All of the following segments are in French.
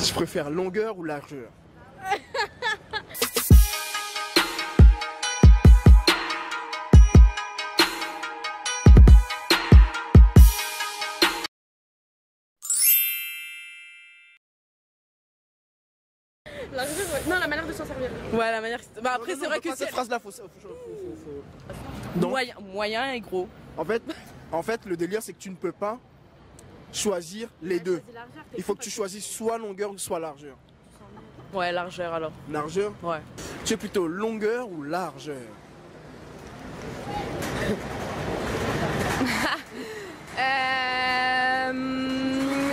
Je préfère longueur ou largeur. Non, la manière de s'en servir. Ouais, la manière. Bah après, c'est vrai que cette phrase-là, faut... Moyen et gros. En fait, le délire, c'est que tu ne peux pas choisir les deux. Il faut que tu choisisses soit longueur ou soit largeur. Ouais, largeur alors. Largeur? Ouais. Tu es plutôt longueur ou largeur?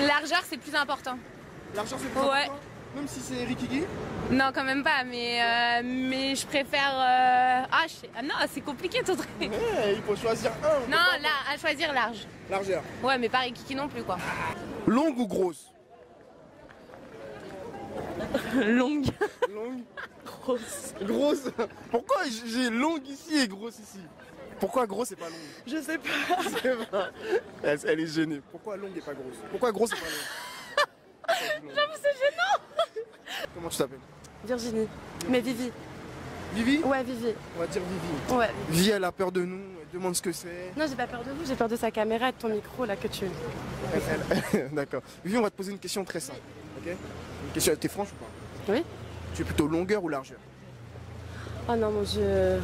Largeur, c'est plus important. Largeur, c'est plus important? Même si c'est Rikiki? Non, quand même pas, mais je préfère... non, c'est compliqué ton truc. Ouais, il faut choisir un. Non, là, à choisir large. Largeur. Ouais, mais pas Rikiki non plus, quoi. Longue ou grosse? Longue. Longue? Grosse. Grosse? Pourquoi j'ai longue ici et grosse ici? Pourquoi grosse et pas longue? Je sais pas. Elle est gênée. Pourquoi longue et pas grosse? Pourquoi grosse et pas longue? J'avoue, c'est gênant. Comment tu t'appelles? Virginie. Mais Vivi. Vivi? Ouais, Vivi. On va dire Vivi. Ouais. Vivi, elle a peur de nous, elle demande ce que c'est. Non, j'ai pas peur de vous, j'ai peur de sa caméra et de ton micro là que tu. D'accord. Vivi, on va te poser une question très simple. Ok? Une question, t'es franche ou pas? Oui. Tu es plutôt longueur ou largeur? Oh non, mon dieu.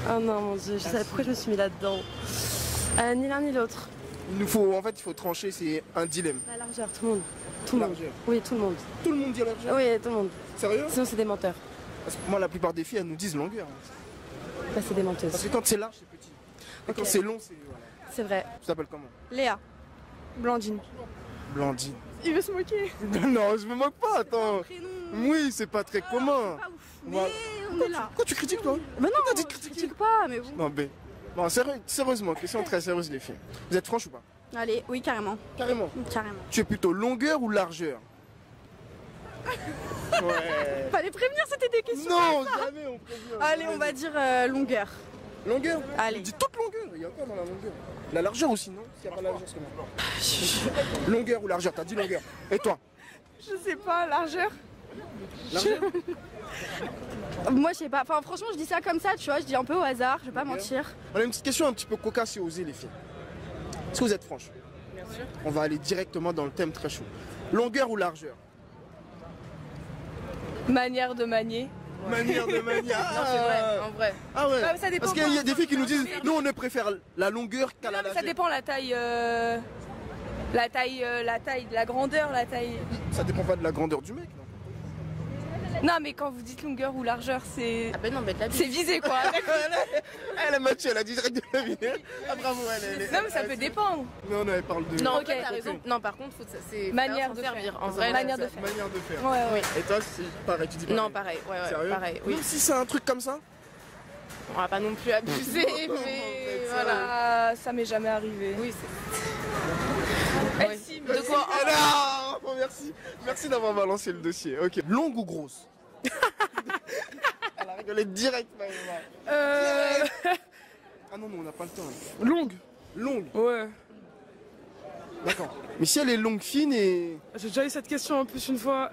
Oh non, mon dieu. Je savais pourquoi je me suis mis là-dedans. Ni l'un ni l'autre. Il faut trancher, c'est un dilemme. La largeur, tout le monde. Tout le monde. Largeur. Oui, tout le monde. Tout le monde dit largeur? Oui, tout le monde. Sérieux? Sinon, c'est des menteurs. Parce que moi, la plupart des filles, elles nous disent longueur. Bah, c'est des menteuses. Parce que quand c'est large, c'est petit. Et quand c'est long, c'est... Voilà. C'est vrai. Tu t'appelles comment? Léa. Blandine. Blandine. Il veut se moquer. Non, je me moque pas, attends. Oui, c'est pas très commun. Pas ouf. Voilà. Mais on est là. Pourquoi tu critiques, toi? Bah non, T'as dit de je critiquer. critique pas, mais bon. Non, mais... Bon, sérieusement, question très sérieuse, les filles. Vous êtes franches ou pas? Allez, oui, carrément. Carrément. Carrément. Tu es plutôt longueur ou largeur? Ouais. Fallait prévenir, c'était des questions. Non, jamais on prévient. Allez, on va dire longueur. Longueur? Allez. On dit toute longueur, il y a quoi dans la longueur? La largeur aussi, non? S'il n'y a pas la largeur, c'est comment? Longueur ou largeur? T'as dit longueur. Et toi? Je sais pas, largeur. Largeur? Moi, je sais pas. Enfin, franchement, je dis ça comme ça, tu vois. Je dis un peu au hasard, je vais pas mentir. On a une petite question un petit peu cocasse et osée, les filles. Est-ce que vous êtes franches? Bien sûr. On va aller directement dans le thème très chaud. Longueur ou largeur? Manière de manier. Manière de manière. Non, c'est vrai, en vrai. Ah ouais. Bah, ça dépend Parce qu'il y a pas. des filles qui nous disent, nous on ne préfère la longueur qu'à Non, la mais largeur. ça dépend la taille. La grandeur, la taille. Ça dépend pas de la grandeur du mec, non? Non, mais quand vous dites longueur ou largeur, c'est. Ah ben non, mais C'est visé quoi. Elle a matché, elle a dit direct de la vie. Ah bravo, elle. Non, mais ça peut dépendre. Non, elle parle de... Non, Ok. ok, t'as raison. Non, par contre, c'est Manière de servir. faire. En vrai, Manière de Cette faire. manière de faire. Ouais, ouais. Et toi, c'est pareil, tu dis pareil. Non, pareil, ouais, Sérieux? pareil, oui. Même si c'est un truc comme ça? On va pas non plus abuser, Non, mais voilà. Ah, ça m'est jamais arrivé. Oui, Eh, Ouais. si, De quoi? Ah non, bon, merci. Merci d'avoir balancé le dossier. Ok. Longue ou grosse? Elle a rigolé direct, Maëva. Ah non, on n'a pas le temps. Longue. Longue? Ouais. D'accord. Mais si elle est longue, fine et... J'ai déjà eu cette question en plus une fois.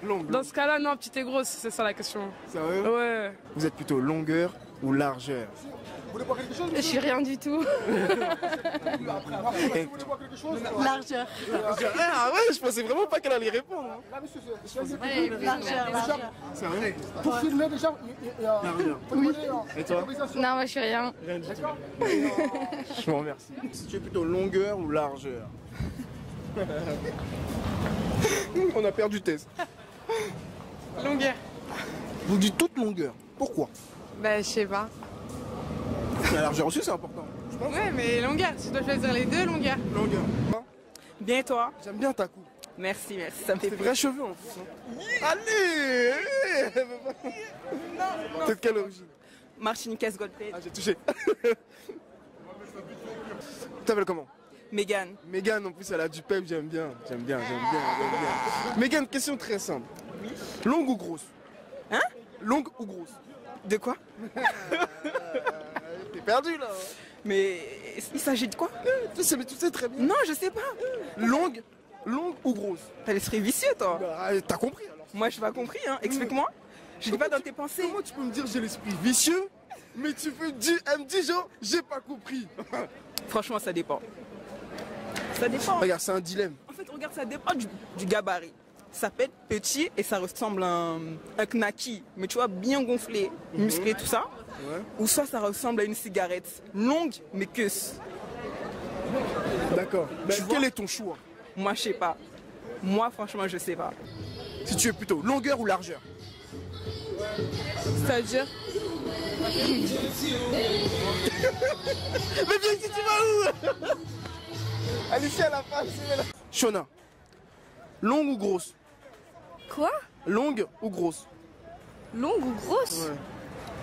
Longue. Dans ce cas-là, non, petite et grosse, c'est ça la question. Sérieux? Ouais. Vous êtes plutôt longueur ou largeur? Je suis rien du tout. Largeur. Ah ouais, je pensais vraiment pas qu'elle allait répondre. Hein. Largeur. Sérieux? Pour filmer déjà, Largeur. oui. Et toi? Non, moi je suis rien. Rien du tout. Je vous remercie. Si tu es plutôt longueur ou largeur? On a perdu Tess. Longueur. Vous dites toute longueur. Pourquoi? Bah, je sais pas. La largeur aussi, c'est important. Je pense. Ouais, mais longueur, tu dois choisir les deux, longueur. Longueur. Bien, toi? J'aime bien ta coupe. Merci, ça me Tes vrais cheveux en plus. Hein. Allez! T'es de quelle origine? Martiniquez Goldplay. Ah, j'ai touché. T'appelles comment? Mégane. Mégane, en plus, elle a du pep, j'aime bien. Mégane, question très simple. Longue ou grosse? Hein? Longue ou grosse? De quoi? T'es perdu là. Mais il s'agit de quoi? Tu sais très bien. Non, je sais pas. Longue longue ou grosse? T'as l'esprit vicieux, toi. Bah, t'as compris alors. Moi, je n'ai pas compris, hein. Explique-moi. Je dis pas dans tes pensées. Comment tu peux me dire j'ai l'esprit vicieux, mais tu peux dire, elle me dit genre, j'ai pas compris. Franchement, ça dépend. Ça dépend. Regarde, c'est un dilemme. En fait, regarde, ça dépend du gabarit. Ça peut être petit et ça ressemble à un knacky, mais tu vois, bien gonflé, musclé, tout ça. Ouais. Ou soit ça ressemble à une cigarette, longue mais queuse. D'accord. Tu Quel vois? est ton choix? Moi, je sais pas. Moi, franchement, je sais pas. Si tu es plutôt longueur ou largeur? C'est-à-dire? Mais viens ici, tu vas où? Alicia, à la face. Shona, longue ou grosse? Quoi? Longue ou grosse? Longue ou grosse? Ouais.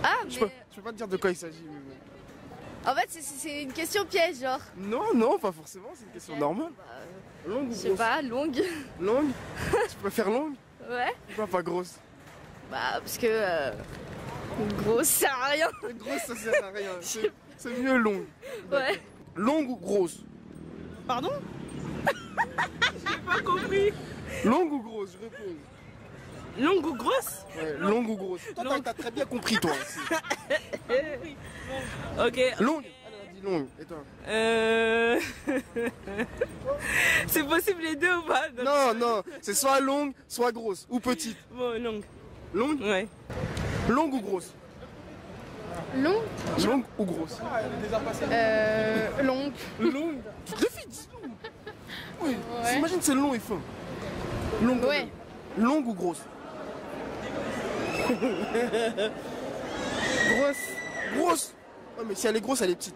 Ah, Je mais... peux pas te dire de quoi il s'agit. En fait, c'est une question piège, genre. Non, non, pas forcément, c'est une question normale. Longue ou Je sais grosse? pas, longue. Longue? Tu préfères longue? Ouais. Pourquoi pas grosse? Bah, parce que... grosse, ça sert à rien. Grosse, ça sert à rien. C'est mieux longue. Ouais. Longue ou grosse? Pardon? J'ai pas compris. Longue ou grosse, je réponds. Longue ou grosse? Ouais, longue ou grosse? Toi, t'as très bien compris, toi aussi. Ok. Longue? Elle a dit longue. Et toi? C'est possible les deux ou pas? Non, non, c'est soit longue, soit grosse. Ou petite. Bon, longue. Longue? Ouais. Longue ou grosse? Longue? Longue ou grosse? Longue. Longue? Deux filles disent longue. Oui, t'imagines c'est long et fin. Longue. quand Ouais. même. Longue ou grosse? Grosse. Grosse? Ouais, mais si elle est grosse, elle est petite.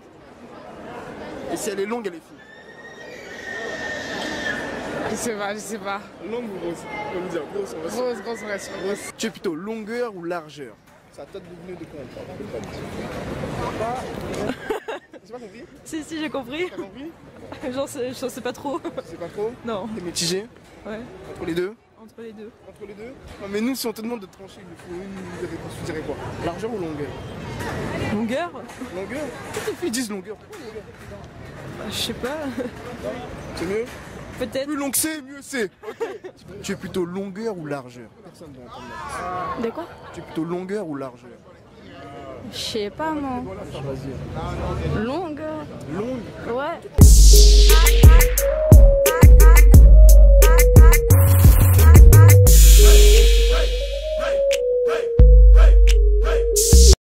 Et si elle est longue, elle est fine. Je sais pas. Longue ou grosse? On va me dire grosse, on va Grosse, on va sur grosse. Tu es plutôt longueur ou largeur? C'est à toi de deviner de quoi on parle. J'ai pas compris? Si, j'ai compris. T'as compris? J'en sais pas trop. C'est pas trop? Non. T'es mitigé? Ouais. Entre les deux? Entre les deux. Entre les deux? Non, mais nous, si on te demande de trancher, il faut une réponse. Tu dirais quoi? Largeur ou longueur? Longueur? Longueur? Toutes les filles disent longueur. Pourquoi longueur? Je sais pas. C'est mieux? Peut-être. Plus long que c'est, mieux c'est. Tu es plutôt longueur ou largeur? Personne ne va entendre. De quoi? Tu es plutôt longueur ou largeur? Je sais pas, moi. Vas-y. Longue. Longue? Ouais.